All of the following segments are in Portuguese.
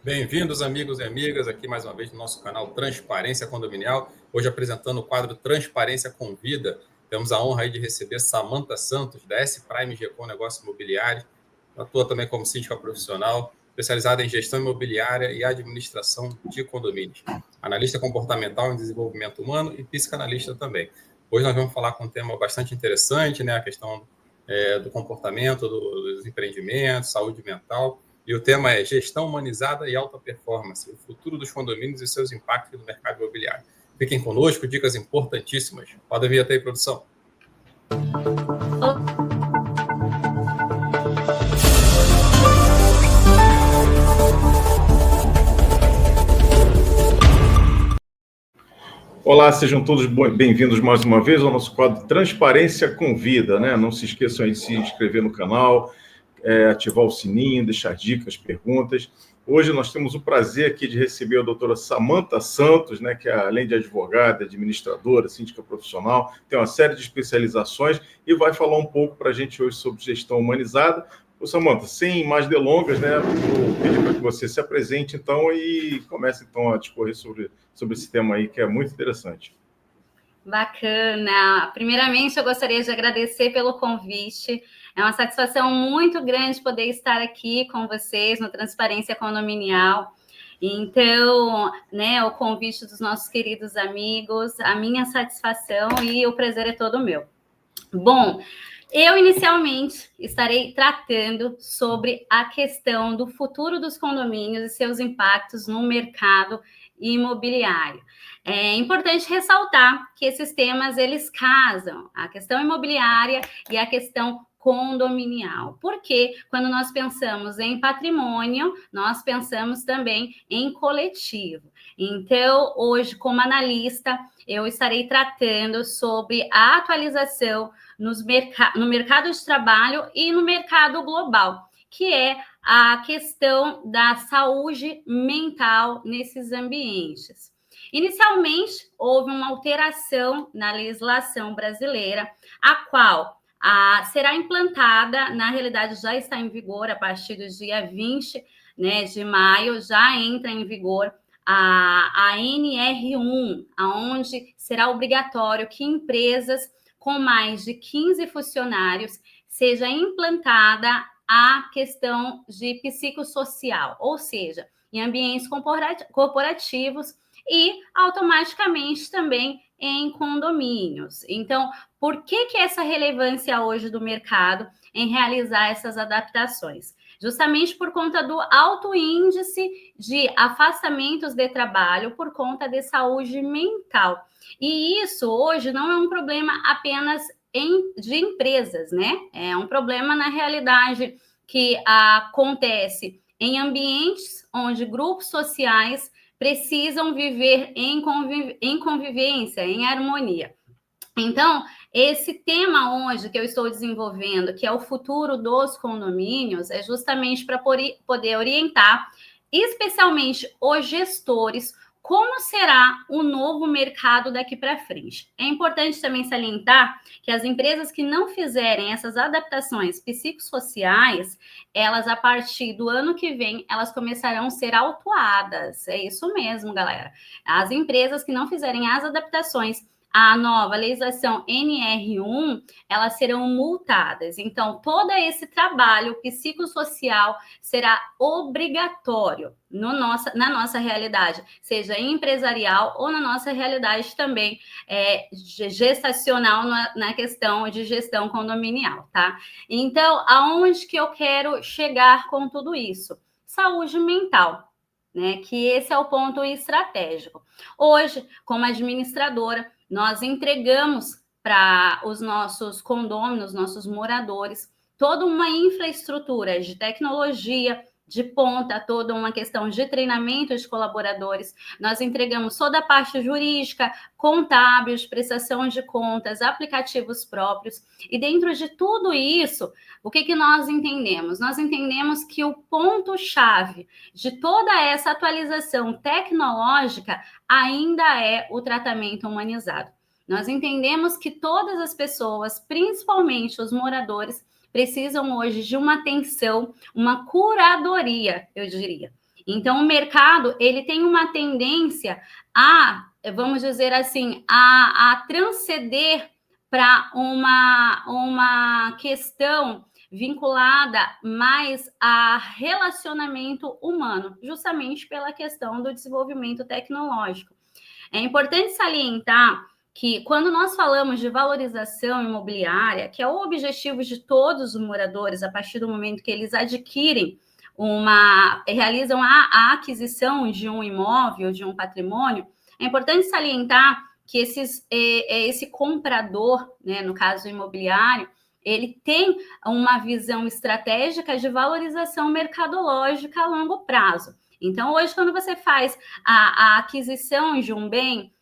Bem-vindos, amigos e amigas, aqui mais uma vez no nosso canal Transparência Condominial. Hoje apresentando o quadro Transparência Convida. Temos a honra aí de receber Samantha Santos, da S-Prime Gecom Negócios Imobiliários. Atua também como síndica profissional, especializada em gestão imobiliária e administração de condomínios. Analista comportamental em desenvolvimento humano e psicanalista também. Hoje nós vamos falar com um tema bastante interessante, né? A questão do comportamento dos empreendimentos, saúde mental. E o tema é Gestão Humanizada e Alta Performance, o futuro dos condomínios e seus impactos no mercado imobiliário. Fiquem conosco, dicas importantíssimas. Pode vir até aí, produção. Olá, sejam todos bem-vindos mais uma vez ao nosso quadro Transparência Convida, né? Não se esqueçam aí de se inscrever no canal, ativar o sininho, deixar dicas, perguntas. Hoje nós temos o prazer aqui de receber a doutora Samantha Santos, né, que além de advogada, administradora, síndica profissional, tem uma série de especializações e vai falar um pouco para a gente hoje sobre gestão humanizada. Ô, Samantha, sem mais delongas, né, vou pedir para que você se apresente, então, e comece, então, a discorrer sobre esse tema aí, que é muito interessante. Bacana! Primeiramente, eu gostaria de agradecer pelo convite. É uma satisfação muito grande poder estar aqui com vocês no Transparência Condominial. Então, né, o convite dos nossos queridos amigos, a minha satisfação e o prazer é todo meu. Bom, eu inicialmente estarei tratando sobre a questão do futuro dos condomínios e seus impactos no mercado imobiliário. É importante ressaltar que esses temas, eles casam, a questão imobiliária e a questão condominial. Porque quando nós pensamos em patrimônio, nós pensamos também em coletivo. Então, hoje, como analista, eu estarei tratando sobre a atualização no mercado de trabalho e no mercado global, que é a questão da saúde mental nesses ambientes. Inicialmente, houve uma alteração na legislação brasileira, a qual será implantada, na realidade já está em vigor a partir do dia 20, né, de maio, já entra em vigor a NR1, onde será obrigatório que empresas com mais de 15 funcionários seja implantada a questão de psicossocial, ou seja, em ambientes corporativos e automaticamente também em condomínios. Então, por que essa relevância hoje do mercado em realizar essas adaptações? Justamente por conta do alto índice de afastamentos de trabalho por conta de saúde mental. E isso hoje não é um problema apenas de empresas, né? É um problema, na realidade, que acontece em ambientes onde grupos sociais precisam viver em convivência, em harmonia. Então, esse tema hoje que eu estou desenvolvendo, que é o futuro dos condomínios, é justamente para poder orientar, especialmente os gestores, como será o novo mercado daqui para frente. É importante também salientar que as empresas que não fizerem essas adaptações psicossociais, elas, a partir do ano que vem, elas começarão a ser autuadas. É isso mesmo, galera. As empresas que não fizerem as adaptações a nova legislação NR1, elas serão multadas. Então, todo esse trabalho psicossocial será obrigatório na nossa realidade, seja empresarial ou na nossa realidade também gestacional na questão de gestão condominial, tá? Então, aonde que eu quero chegar com tudo isso? Saúde mental, né? Que esse é o ponto estratégico. Hoje, como administradora, nós entregamos para os nossos condôminos, nossos moradores, toda uma infraestrutura de tecnologia de ponta, toda uma questão de treinamento de colaboradores. Nós entregamos toda a parte jurídica, contábil, de prestação de contas, aplicativos próprios. E dentro de tudo isso, o que nós entendemos? Nós entendemos que o ponto-chave de toda essa atualização tecnológica ainda é o tratamento humanizado. Nós entendemos que todas as pessoas, principalmente os moradores, precisam hoje de uma atenção, uma curadoria, eu diria. Então, o mercado, ele tem uma tendência a, vamos dizer assim, a transcender para uma questão vinculada mais a relacionamento humano, justamente pela questão do desenvolvimento tecnológico. É importante salientar que quando nós falamos de valorização imobiliária, que é o objetivo de todos os moradores, a partir do momento que eles adquirem realizam a aquisição de um imóvel, de um patrimônio, é importante salientar que esse comprador, né, no caso imobiliário, ele tem uma visão estratégica de valorização mercadológica a longo prazo. Então, hoje, quando você faz a aquisição de um bem,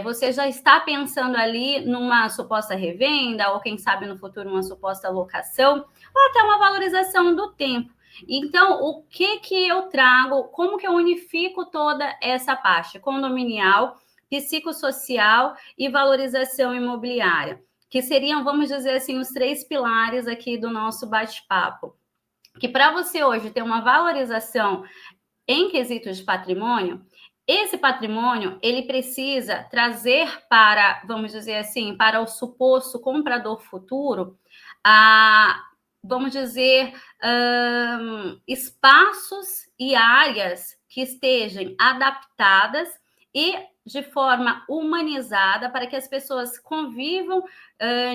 você já está pensando ali numa suposta revenda, ou quem sabe no futuro uma suposta locação, ou até uma valorização do tempo. Então, o que eu trago, como que eu unifico toda essa parte condominial, psicossocial e valorização imobiliária, que seriam, vamos dizer assim, os 3 pilares aqui do nosso bate-papo. Que para você hoje ter uma valorização em quesitos de patrimônio, esse patrimônio, ele precisa trazer para, vamos dizer assim, para o suposto comprador futuro, vamos dizer, espaços e áreas que estejam adaptadas e de forma humanizada para que as pessoas convivam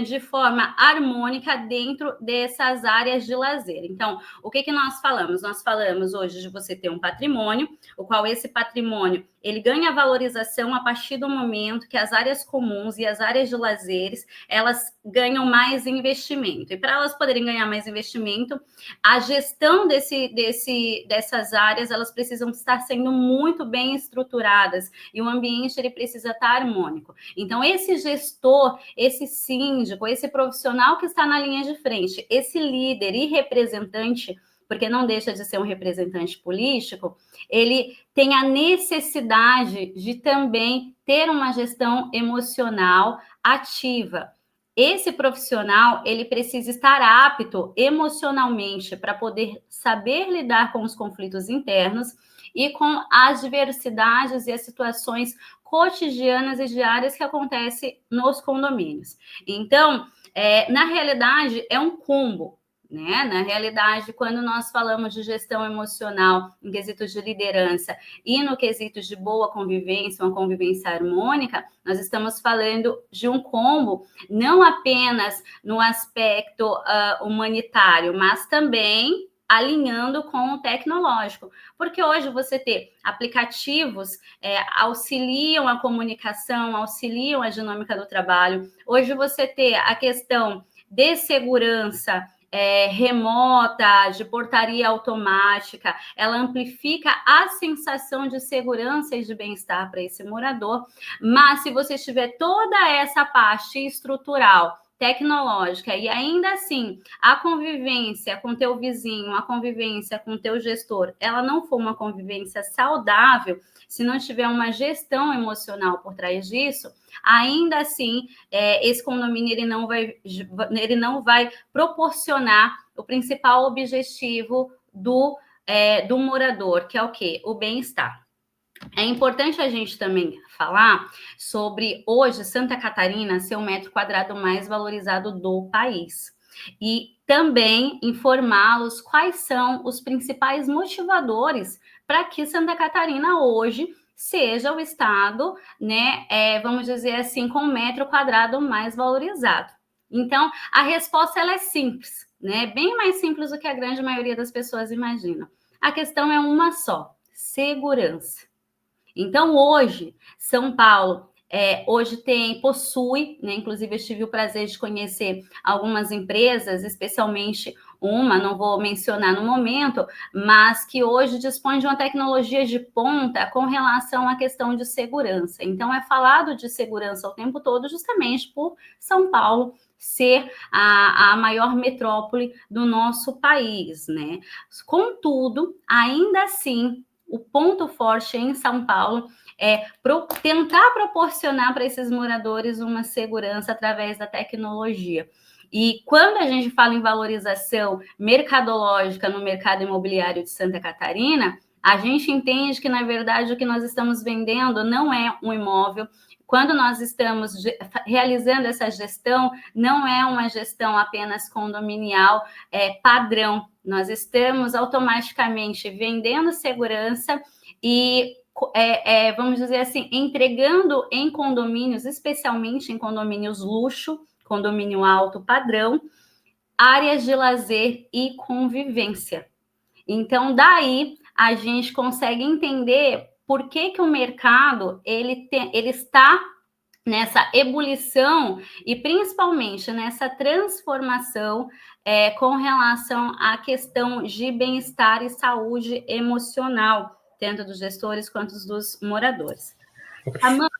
de forma harmônica dentro dessas áreas de lazer. Então, o que nós falamos? Nós falamos hoje de você ter um patrimônio, o qual esse patrimônio, ele ganha valorização a partir do momento que as áreas comuns e as áreas de lazeres, elas ganham mais investimento. E para elas poderem ganhar mais investimento, a gestão dessas áreas, elas precisam estar sendo muito bem estruturadas e o ambiente, ele precisa estar harmônico. Então, esse gestor, esse síndico, esse profissional que está na linha de frente, esse líder e representante, porque não deixa de ser um representante político, ele tem a necessidade de também ter uma gestão emocional ativa. Esse profissional, ele precisa estar apto emocionalmente para poder saber lidar com os conflitos internos e com as diversidades e as situações cotidianas e diárias que acontecem nos condomínios. Então, na realidade, é um combo, né? Na realidade, quando nós falamos de gestão emocional em quesitos de liderança e no quesito de boa convivência, uma convivência harmônica, nós estamos falando de um combo, não apenas no aspecto humanitário, mas também alinhando com o tecnológico, porque hoje você ter aplicativos auxiliam a comunicação, auxiliam a dinâmica do trabalho. Hoje você ter a questão de segurança remota, de portaria automática, ela amplifica a sensação de segurança e de bem-estar para esse morador, mas se você tiver toda essa parte estrutural, tecnológica, e ainda assim a convivência com teu vizinho, a convivência com teu gestor, ela não for uma convivência saudável, se não tiver uma gestão emocional por trás disso, ainda assim esse condomínio ele não vai proporcionar o principal objetivo do morador, que é o quê? O bem-estar. É importante a gente também falar sobre, hoje, Santa Catarina ser o metro quadrado mais valorizado do país. E também informá-los quais são os principais motivadores para que Santa Catarina hoje seja o estado, né, vamos dizer assim, com o metro quadrado mais valorizado. Então, a resposta ela é simples, né? Bem mais simples do que a grande maioria das pessoas imaginam. A questão é uma só: segurança. Então, hoje, São Paulo hoje possui, né, inclusive eu tive o prazer de conhecer algumas empresas, especialmente uma, não vou mencionar no momento, mas que hoje dispõe de uma tecnologia de ponta com relação à questão de segurança. Então, é falado de segurança o tempo todo justamente por São Paulo ser a maior metrópole do nosso país, né? Contudo, ainda assim, o ponto forte em São Paulo é tentar proporcionar para esses moradores uma segurança através da tecnologia. E quando a gente fala em valorização mercadológica no mercado imobiliário de Santa Catarina, A gente entende que, na verdade, o que nós estamos vendendo não é um imóvel. Quando nós estamos realizando essa gestão, não é uma gestão apenas condominial padrão. Nós estamos automaticamente vendendo segurança e, vamos dizer assim, entregando em condomínios, especialmente em condomínios luxo, condomínio alto padrão, áreas de lazer e convivência. Então, daí a gente consegue entender por que o mercado ele está nessa ebulição e principalmente nessa transformação com relação à questão de bem-estar e saúde emocional, tanto dos gestores quanto dos moradores. Samantha,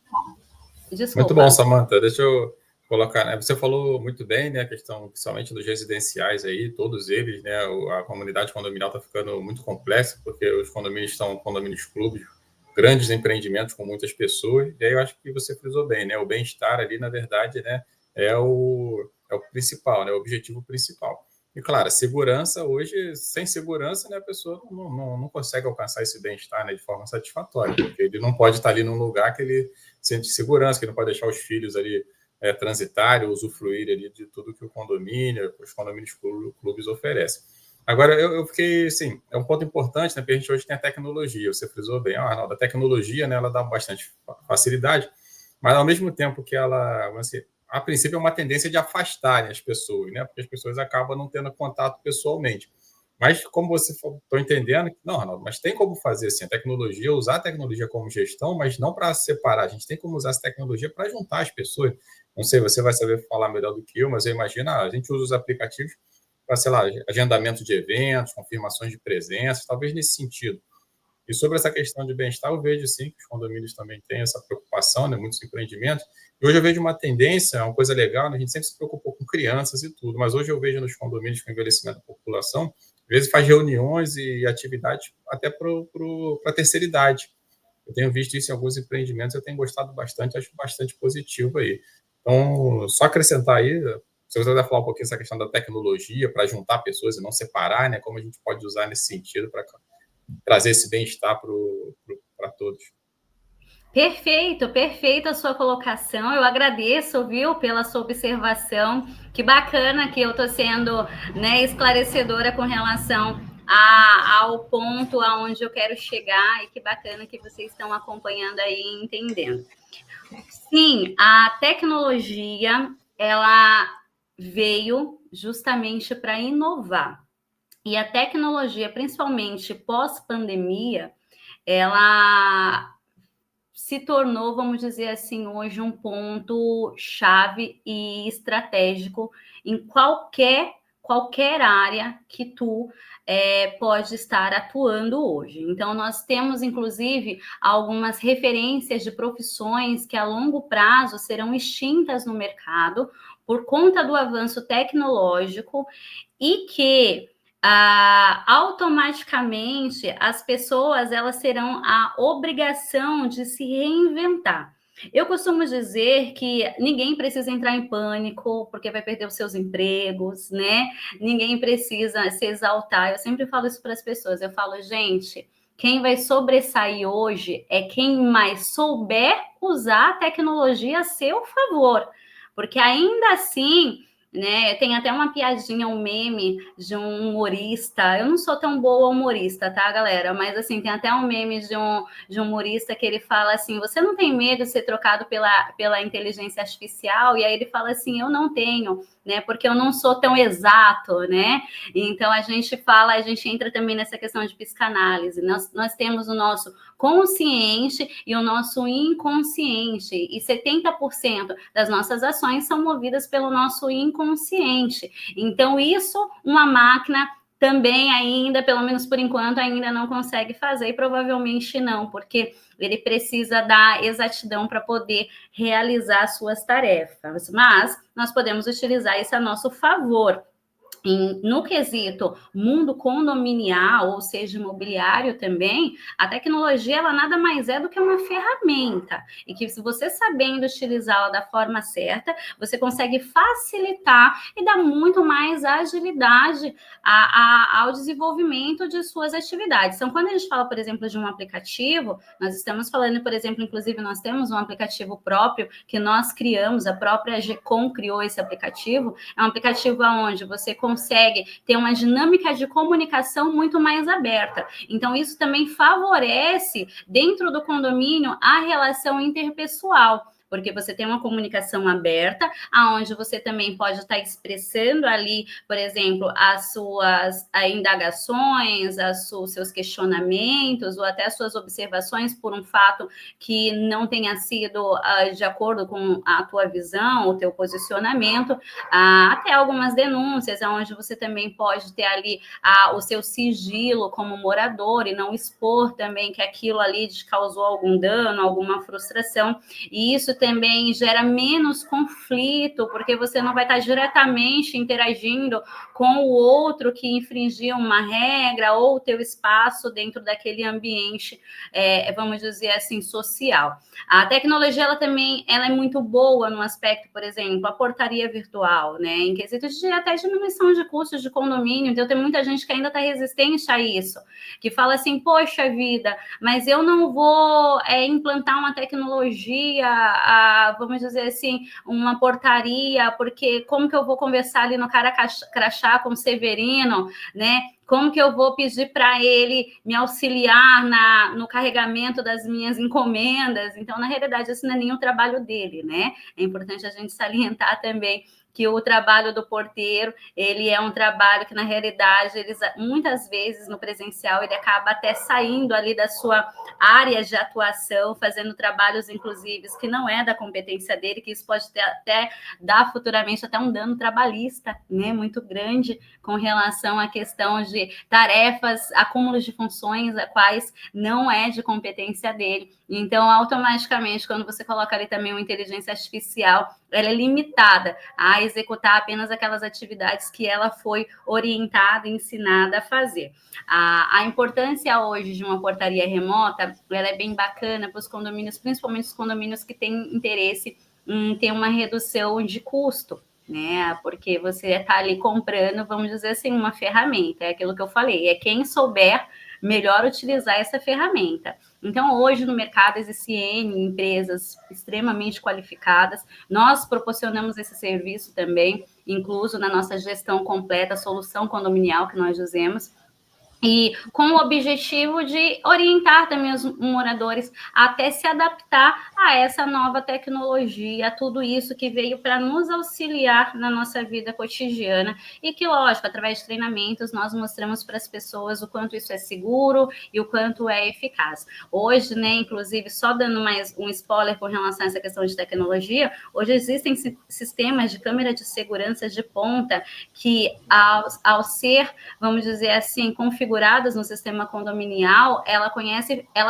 desculpa. Muito bom, Samantha. Deixa eu colocar, né? Você falou muito bem, né? A questão, principalmente dos residenciais aí, todos eles, né? A comunidade condominial está ficando muito complexa, porque os condomínios são condomínios clubes, grandes empreendimentos com muitas pessoas, e aí eu acho que você frisou bem, né? O bem-estar ali, na verdade, né? É o principal, né? O objetivo principal. E, claro, a segurança, hoje, sem segurança, né, a pessoa não consegue alcançar esse bem-estar, né, de forma satisfatória, porque ele não pode estar ali num lugar que ele sente segurança, que ele não pode deixar os filhos ali transitarem, usufruir ali de tudo que o condomínio, os condomínios clubes oferecem. Agora, eu fiquei, assim, é um ponto importante, né, porque a gente hoje tem a tecnologia, você frisou bem, Arnaldo, a tecnologia, né, ela dá bastante facilidade, mas ao mesmo tempo que ela, assim, a princípio é uma tendência de afastarem as pessoas, né, porque as pessoas acabam não tendo contato pessoalmente. Mas, como você estou entendendo, não, Arnaldo, mas tem como fazer assim, a tecnologia, usar a tecnologia como gestão, mas não para separar. A gente tem como usar essa tecnologia para juntar as pessoas. Não sei, você vai saber falar melhor do que eu, mas eu imagino, a gente usa os aplicativos para, sei lá, agendamento de eventos, confirmações de presença, talvez nesse sentido. E sobre essa questão de bem-estar, eu vejo, sim, que os condomínios também têm essa preocupação, né, muitos empreendimentos. E hoje eu vejo uma tendência, uma coisa legal, né, a gente sempre se preocupou com crianças e tudo, mas hoje eu vejo nos condomínios com o envelhecimento da população, às vezes faz reuniões e atividades até para a terceira idade. Eu tenho visto isso em alguns empreendimentos, eu tenho gostado bastante, acho bastante positivo aí. Então, só acrescentar aí, se você quiser falar um pouquinho dessa questão da tecnologia para juntar pessoas e não separar, né, como a gente pode usar nesse sentido para trazer esse bem-estar para todos. Perfeito, perfeita a sua colocação. Eu agradeço, viu, pela sua observação. Que bacana que eu estou sendo, né, esclarecedora com relação ao ponto aonde eu quero chegar, e que bacana que vocês estão acompanhando aí e entendendo. Sim, a tecnologia, ela veio justamente para inovar. E a tecnologia, principalmente pós-pandemia, ela se tornou, vamos dizer assim, hoje um ponto chave e estratégico em qualquer área que tu pode estar atuando hoje. Então, nós temos, inclusive, algumas referências de profissões que a longo prazo serão extintas no mercado por conta do avanço tecnológico e que automaticamente as pessoas elas terão a obrigação de se reinventar. Eu costumo dizer que ninguém precisa entrar em pânico porque vai perder os seus empregos, né? Ninguém precisa se exaltar. Eu sempre falo isso para as pessoas. Eu falo, gente, quem vai sobressair hoje é quem mais souber usar a tecnologia a seu favor, porque ainda assim, né, tem até uma piadinha, um meme de um humorista. Eu não sou tão boa humorista, tá, galera? Mas assim, tem até um meme de um humorista que ele fala assim: você não tem medo de ser trocado pela inteligência artificial? E aí ele fala assim: eu não tenho, né? Porque eu não sou tão exato, né? Então a gente entra também nessa questão de psicanálise. Nós temos o nosso consciente e o nosso inconsciente, e 70% das nossas ações são movidas pelo nosso inconsciente. Então, isso uma máquina também ainda, pelo menos por enquanto, ainda não consegue fazer, e provavelmente não, porque ele precisa da exatidão para poder realizar suas tarefas. Mas nós podemos utilizar isso a nosso favor. no quesito mundo condominial, ou seja, imobiliário também, a tecnologia ela nada mais é do que uma ferramenta, e que se você sabendo utilizá-la da forma certa, você consegue facilitar e dar muito mais agilidade ao desenvolvimento de suas atividades. Então, quando a gente fala, por exemplo, de um aplicativo, nós estamos falando, por exemplo, inclusive nós temos um aplicativo próprio que nós criamos, a própria GECOM criou esse aplicativo, é um aplicativo onde você consegue ter uma dinâmica de comunicação muito mais aberta. Então, isso também favorece, dentro do condomínio, a relação interpessoal, porque você tem uma comunicação aberta, aonde você também pode estar expressando ali, por exemplo, as suas indagações, os seus questionamentos, ou até as suas observações por um fato que não tenha sido de acordo com a tua visão, o teu posicionamento, até algumas denúncias, onde você também pode ter ali o seu sigilo como morador e não expor também que aquilo ali te causou algum dano, alguma frustração, e isso também gera menos conflito, porque você não vai estar diretamente interagindo com o outro que infringiu uma regra ou o teu espaço dentro daquele ambiente, vamos dizer assim, social. A tecnologia, ela também é muito boa no aspecto, por exemplo, a portaria virtual, né, em quesito de até diminuição de custos de condomínio. Então, tem muita gente que ainda está resistente a isso, que fala assim, poxa vida, mas eu não vou implantar uma tecnologia, vamos dizer assim, uma portaria, porque como que eu vou conversar ali no cara crachá com o Severino, né? Como que eu vou pedir para ele me auxiliar no carregamento das minhas encomendas? Então, na realidade, isso não é nem o trabalho dele, né? É importante a gente salientar também que o trabalho do porteiro, ele é um trabalho que, na realidade, muitas vezes, no presencial, ele acaba até saindo ali da sua área de atuação, fazendo trabalhos, inclusive, que não é da competência dele, que isso pode até dar futuramente até um dano trabalhista, né, muito grande com relação à questão de tarefas, acúmulos de funções, a quais não é de competência dele. Então, automaticamente, quando você coloca ali também uma inteligência artificial, ela é limitada a executar apenas aquelas atividades que ela foi orientada, ensinada a fazer. A importância hoje de uma portaria remota, ela é bem bacana para os condomínios, principalmente os condomínios que têm interesse em ter uma redução de custo, né? Porque você está ali comprando, vamos dizer assim, uma ferramenta, é aquilo que eu falei, é quem souber melhor utilizar essa ferramenta. Então, hoje no mercado existem empresas extremamente qualificadas, nós proporcionamos esse serviço também, incluso na nossa gestão completa, solução condominial que nós dizemos, e com o objetivo de orientar também os moradores até se adaptar a essa nova tecnologia, a tudo isso que veio para nos auxiliar na nossa vida cotidiana e que, lógico, através de treinamentos, nós mostramos para as pessoas o quanto isso é seguro e o quanto é eficaz. Hoje, né, inclusive, só dando mais um spoiler com relação a essa questão de tecnologia, hoje existem sistemas de câmera de segurança de ponta que, ao ser, vamos dizer assim, configuradas no sistema condominial, ela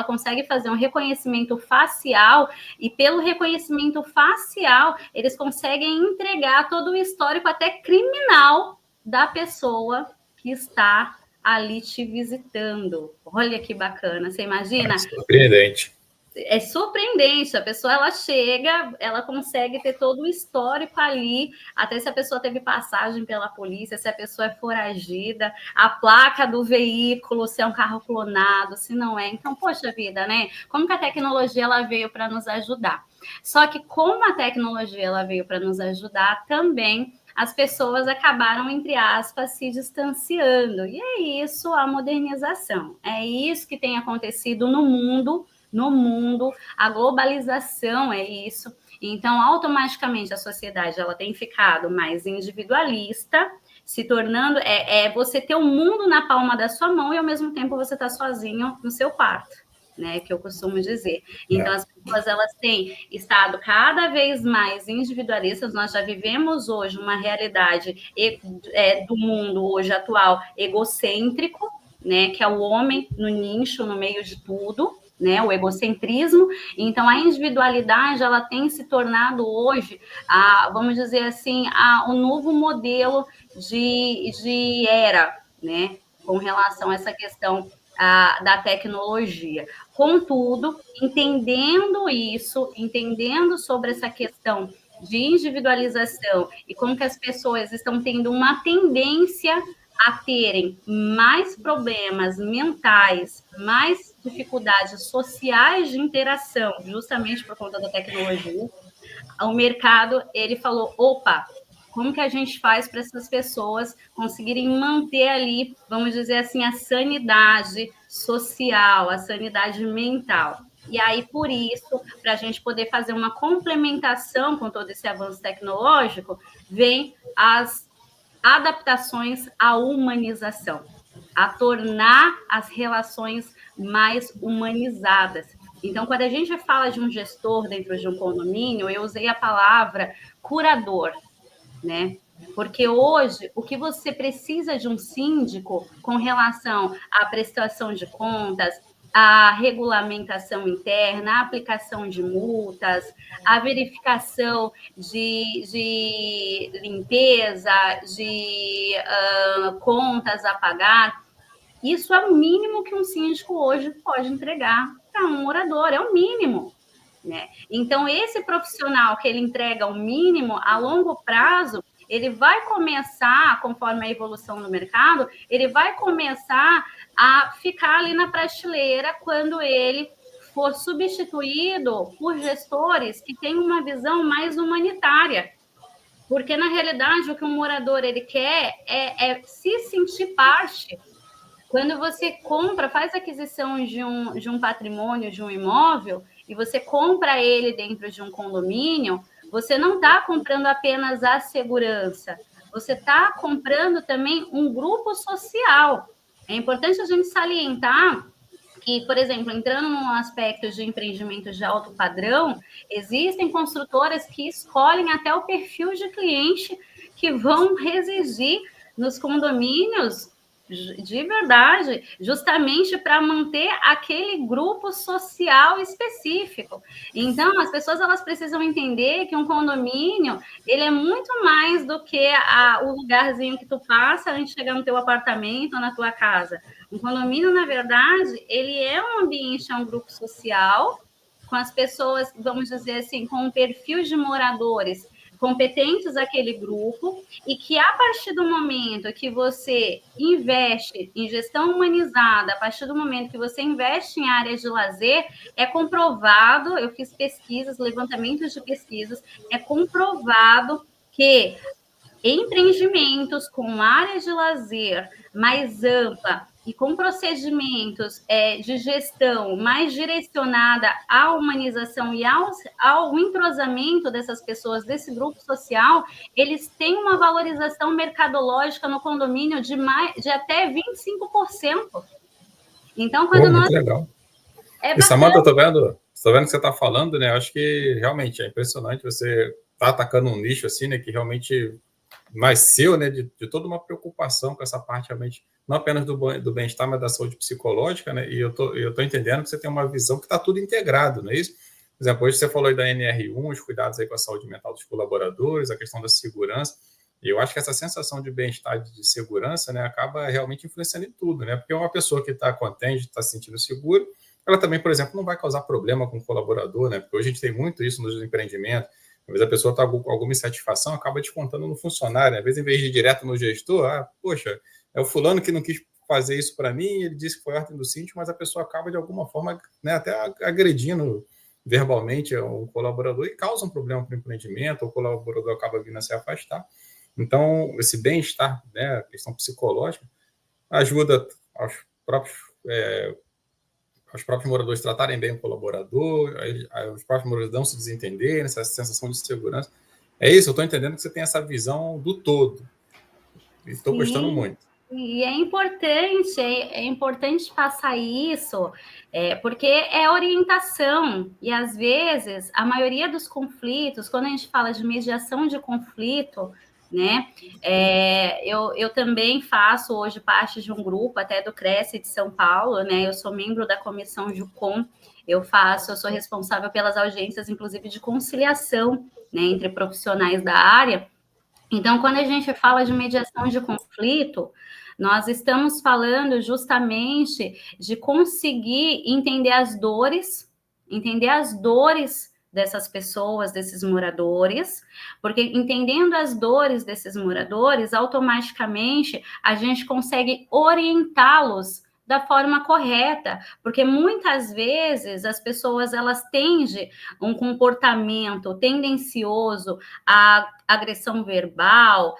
consegue fazer um reconhecimento facial e pelo reconhecimento facial eles conseguem entregar todo o histórico até criminal da pessoa que está ali te visitando. Olha que bacana, você imagina? É surpreendente. É surpreendente, a pessoa ela chega, ela consegue ter todo o histórico ali, até se a pessoa teve passagem pela polícia, se a pessoa é foragida, a placa do veículo, se é um carro clonado, se não é. Então, poxa vida, né? Como que a tecnologia ela veio para nos ajudar? Só que como a tecnologia ela veio para nos ajudar, também as pessoas acabaram, entre aspas, se distanciando. E é isso a modernização, é isso que tem acontecido no mundo, a globalização é isso. Então, automaticamente, a sociedade ela tem ficado mais individualista, se tornando... você ter o mundo na palma da sua mão e, ao mesmo tempo, você está sozinho no seu quarto, né? Que eu costumo dizer. Então, as pessoas elas têm estado cada vez mais individualistas. Nós já vivemos hoje uma realidade do mundo hoje atual egocêntrico, né? Que é o homem no nicho, no meio de tudo, né, o egocentrismo. Então, a individualidade, ela tem se tornado hoje, vamos dizer assim, um novo modelo de era, né, com relação a essa questão da tecnologia. Contudo, entendendo sobre essa questão de individualização e como que as pessoas estão tendo uma tendência a terem mais problemas mentais, mais dificuldades sociais de interação, justamente por conta da tecnologia, o mercado, ele falou, opa, como que a gente faz para essas pessoas conseguirem manter ali, vamos dizer assim, a sanidade social, a sanidade mental? E aí, por isso, para a gente poder fazer uma complementação com todo esse avanço tecnológico, vem as adaptações à humanização, a tornar as relações mais humanizadas. Então, quando a gente fala de um gestor dentro de um condomínio, eu usei a palavra curador, né? Porque hoje, o que você precisa de um síndico com relação à prestação de contas, a regulamentação interna, a aplicação de multas, a verificação de limpeza, de contas a pagar, isso é o mínimo que um síndico hoje pode entregar para um morador, é o mínimo, né? Então, esse profissional que ele entrega o mínimo, a longo prazo, ele vai começar, conforme a evolução do mercado, ele vai começar a ficar ali na prateleira quando ele for substituído por gestores que têm uma visão mais humanitária. Porque, na realidade, o que um morador ele quer é se sentir parte. Quando você compra, faz aquisição de um patrimônio, de um imóvel, e você compra ele dentro de um condomínio, você não está comprando apenas a segurança, você está comprando também um grupo social. É importante a gente salientar que, por exemplo, entrando no aspecto de empreendimentos de alto padrão, existem construtoras que escolhem até o perfil de cliente que vão residir nos condomínios de verdade, justamente para manter aquele grupo social específico. Então, as pessoas elas precisam entender que um condomínio ele é muito mais do que o lugarzinho que tu passa antes de chegar no teu apartamento ou na tua casa. Um condomínio, na verdade, ele é um ambiente, é um grupo social, com as pessoas, vamos dizer assim, com um perfil de moradores competentes daquele grupo, e que a partir do momento que você investe em gestão humanizada, a partir do momento que você investe em áreas de lazer, é comprovado, eu fiz pesquisas, levantamentos de pesquisas, é comprovado que empreendimentos com áreas de lazer mais ampla e com procedimentos de gestão mais direcionada à humanização e ao entrosamento dessas pessoas, desse grupo social, eles têm uma valorização mercadológica no condomínio de até 25%. Então, quando nós... Muito legal. E, Samanta, estou vendo o que você está falando, né? Eu acho que realmente é impressionante você tá atacando um nicho assim, né? Que realmente nasceu, né, de toda uma preocupação com essa parte realmente, não apenas do bem-estar, mas da saúde psicológica, né, e eu tô entendendo que você tem uma visão que está tudo integrado, não é isso? Por exemplo, hoje você falou aí da NR1, os cuidados aí com a saúde mental dos colaboradores, a questão da segurança, e eu acho que essa sensação de bem-estar, de segurança, né, acaba realmente influenciando em tudo, né, porque uma pessoa que está contente, está se sentindo seguro, ela também, por exemplo, não vai causar problema com o colaborador, né, porque hoje a gente tem muito isso nos empreendimentos. Às vezes a pessoa está com alguma insatisfação, acaba descontando no funcionário. Às vezes, em vez de ir direto no gestor, poxa, é o fulano que não quis fazer isso para mim, ele disse que foi ordem do síndico, mas a pessoa acaba, de alguma forma, né, até agredindo verbalmente um colaborador e causa um problema para o empreendimento, o colaborador acaba vindo a se afastar. Então, esse bem-estar, né, a questão psicológica, ajuda aos próprios moradores tratarem bem o colaborador, os próprios moradores não se desentenderem, essa sensação de segurança. É isso, eu estou entendendo que você tem essa visão do todo. Estou gostando muito. E é importante passar isso, porque é orientação. E, às vezes, a maioria dos conflitos, quando a gente fala de mediação de conflito, né? Eu também faço hoje parte de um grupo, até do Cresce de São Paulo, né? Eu sou membro da comissão Jucom, eu sou responsável pelas audiências, inclusive, de conciliação, né, entre profissionais da área. Então, quando a gente fala de mediação de conflito, nós estamos falando justamente de conseguir entender as dores dessas pessoas, desses moradores, porque entendendo as dores desses moradores, automaticamente a gente consegue orientá-los da forma correta, porque muitas vezes as pessoas elas tendem um comportamento tendencioso à agressão verbal,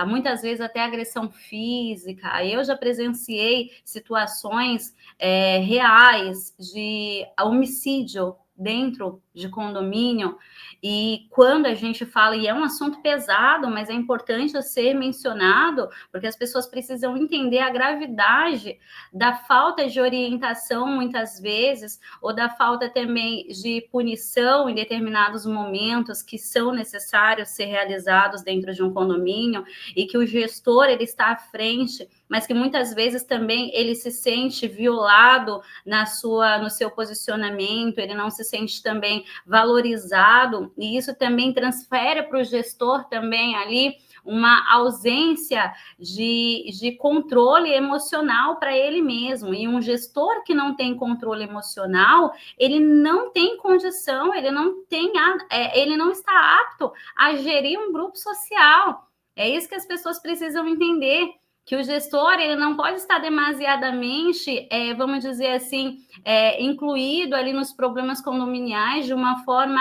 muitas vezes até agressão física. Eu já presenciei situações reais de homicídio dentro de condomínio, e quando a gente fala, e é um assunto pesado, mas é importante ser mencionado, porque as pessoas precisam entender a gravidade da falta de orientação, muitas vezes, ou da falta também de punição em determinados momentos que são necessários ser realizados dentro de um condomínio, e que o gestor ele está à frente, mas que muitas vezes também ele se sente violado no seu posicionamento, ele não se sente também valorizado, e isso também transfere para o gestor também ali uma ausência de controle emocional para ele mesmo. E um gestor que não tem controle emocional, ele não tem condição, ele não está apto a gerir um grupo social. É isso que as pessoas precisam entender, que o gestor ele não pode estar demasiadamente, vamos dizer assim, incluído ali nos problemas condominiais de uma forma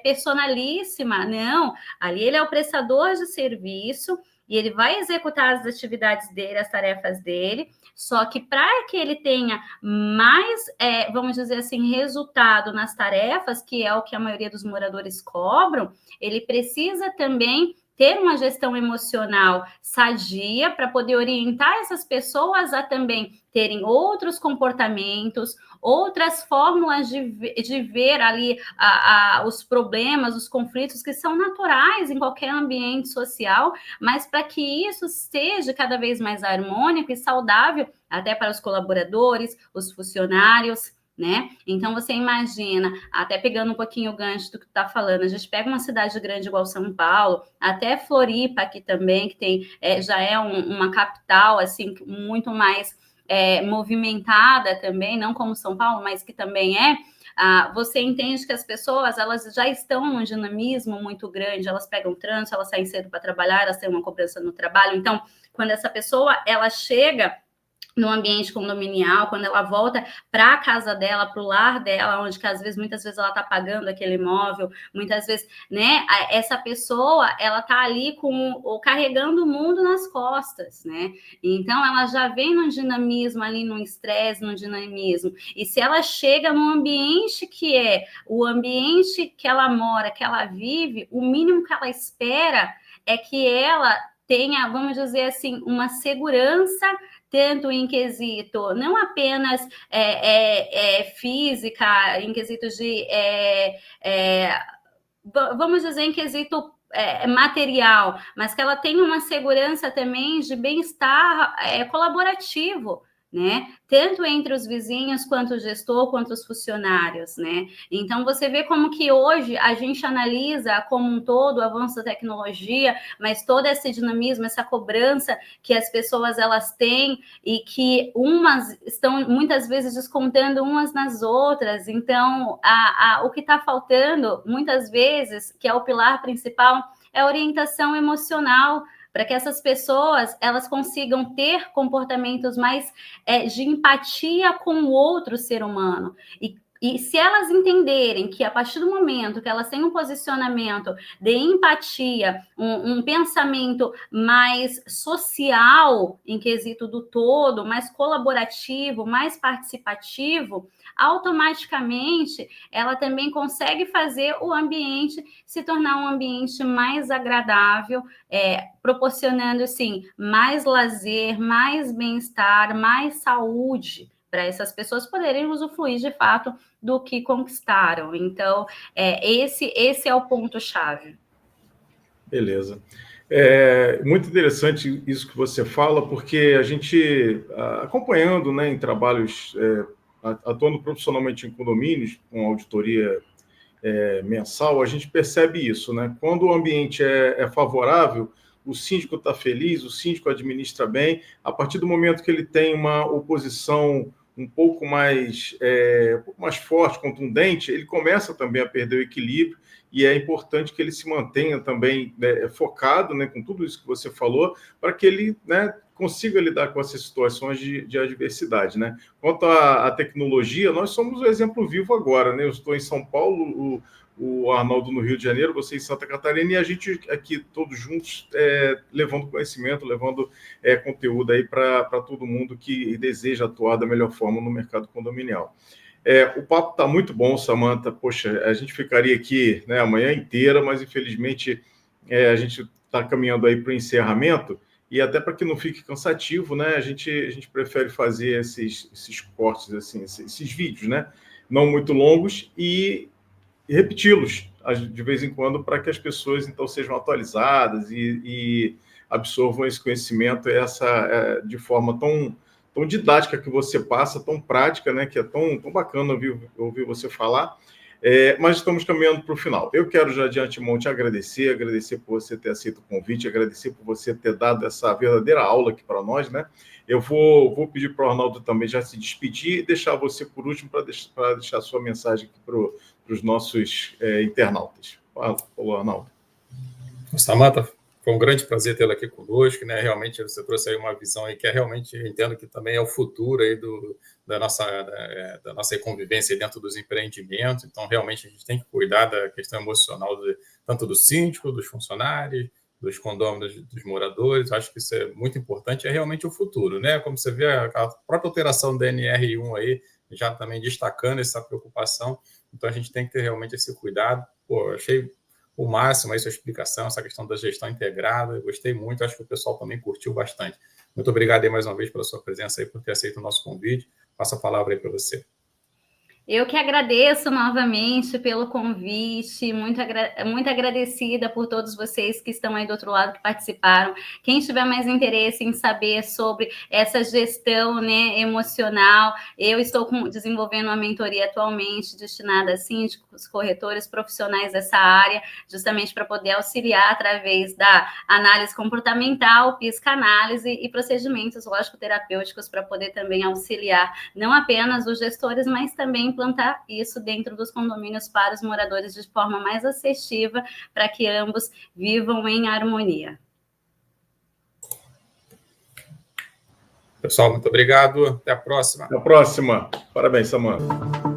personalíssima. Não, ali ele é o prestador de serviço e ele vai executar as atividades dele, as tarefas dele, só que para que ele tenha mais, vamos dizer assim, resultado nas tarefas, que é o que a maioria dos moradores cobram, ele precisa também ter uma gestão emocional sadia para poder orientar essas pessoas a também terem outros comportamentos, outras fórmulas de ver ali os problemas, os conflitos que são naturais em qualquer ambiente social, mas para que isso seja cada vez mais harmônico e saudável até para os colaboradores, os funcionários, né? Então, você imagina, até pegando um pouquinho o gancho do que tu está falando, a gente pega uma cidade grande igual São Paulo, até Floripa aqui também, que tem, já é uma capital, assim, muito mais movimentada também, não como São Paulo, mas que também você entende que as pessoas, elas já estão num dinamismo muito grande, elas pegam trânsito, elas saem cedo para trabalhar, elas têm uma cobrança no trabalho, então, quando essa pessoa, ela chega no ambiente condominial, quando ela volta para a casa dela, para o lar dela, onde que muitas vezes ela está pagando aquele imóvel, muitas vezes, né, essa pessoa, ela está ali carregando o mundo nas costas, né, então ela já vem num dinamismo ali, num estresse, num dinamismo, e se ela chega num ambiente que é o ambiente que ela mora, que ela vive, o mínimo que ela espera é que ela tenha, vamos dizer assim, uma segurança, tanto em quesito, não apenas física, em quesito de, vamos dizer, em quesito material, mas que ela tenha uma segurança também de bem-estar colaborativo, né? Tanto entre os vizinhos, quanto o gestor, quanto os funcionários, né? Então, você vê como que hoje a gente analisa como um todo o avanço da tecnologia, mas todo esse dinamismo, essa cobrança que as pessoas elas têm e que umas estão muitas vezes descontando umas nas outras. Então, o que está faltando muitas vezes, que é o pilar principal, é a orientação emocional, para que essas pessoas elas consigam ter comportamentos mais de empatia com o outro ser humano. E se elas entenderem que a partir do momento que elas têm um posicionamento de empatia, um pensamento mais social, em quesito do todo, mais colaborativo, mais participativo, automaticamente ela também consegue fazer o ambiente se tornar um ambiente mais agradável, proporcionando, assim, mais lazer, mais bem-estar, mais saúde, para essas pessoas poderem usufruir de fato do que conquistaram. Então, esse é o ponto-chave. Beleza. É muito interessante isso que você fala, porque a gente, acompanhando, né, em trabalhos, atuando profissionalmente em condomínios, com auditoria mensal, a gente percebe isso, né? Quando o ambiente é favorável, o síndico está feliz, o síndico administra bem. A partir do momento que ele tem uma oposição um pouco mais forte, contundente, ele começa também a perder o equilíbrio, e é importante que ele se mantenha também focado, né, com tudo isso que você falou, para que ele, né, consiga lidar com essas situações de adversidade, né? Quanto à tecnologia, nós somos o exemplo vivo agora, né? Eu estou em São Paulo, o Arnaldo no Rio de Janeiro, você em Santa Catarina, e a gente aqui todos juntos levando conhecimento, levando conteúdo aí para todo mundo que deseja atuar da melhor forma no mercado condominial. O papo está muito bom, Samantha. Poxa, a gente ficaria aqui, né, a manhã inteira, mas infelizmente a gente está caminhando aí para o encerramento, e até para que não fique cansativo, né, a gente prefere fazer esses cortes, assim, esses vídeos, né, não muito longos, e repeti-los de vez em quando, para que as pessoas então sejam atualizadas e absorvam esse conhecimento de forma tão didática que você passa, tão prática, né, que é tão bacana ouvir você falar. Mas estamos caminhando para o final. Eu quero já de antemão te agradecer por você ter aceito o convite, agradecer por você ter dado essa verdadeira aula aqui para nós, né? Eu vou pedir para o Arnaldo também já se despedir e deixar você por último para deixar a sua mensagem aqui para os nossos internautas. Fala, Arnaldo. Samantha, foi um grande prazer tê-la aqui conosco, né? Realmente você trouxe aí uma visão aí que realmente, eu entendo que também é o futuro aí da nossa convivência dentro dos empreendimentos. Então, realmente, a gente tem que cuidar da questão emocional tanto do síndico, dos funcionários, dos condôminos, dos moradores. Acho que isso é muito importante, é realmente o futuro, né? Como você vê, a própria alteração da NR1 aí, já também destacando essa preocupação. Então, a gente tem que ter realmente esse cuidado. Pô, achei o máximo aí sua explicação, essa questão da gestão integrada. Eu gostei muito, acho que o pessoal também curtiu bastante. Muito obrigado aí mais uma vez pela sua presença aí, por ter aceito o nosso convite. Passo a palavra aí para você. Eu que agradeço novamente pelo convite, muito agradecida por todos vocês que estão aí do outro lado, que participaram. Quem tiver mais interesse em saber sobre essa gestão, né, emocional, eu estou desenvolvendo uma mentoria atualmente destinada a síndicos, corretores, profissionais dessa área, justamente para poder auxiliar através da análise comportamental, psicanálise e procedimentos lógico-terapêuticos, para poder também auxiliar não apenas os gestores, mas também implantar isso dentro dos condomínios para os moradores de forma mais assertiva, para que ambos vivam em harmonia. Pessoal, muito obrigado. Até a próxima. Até a próxima. Parabéns, Samantha.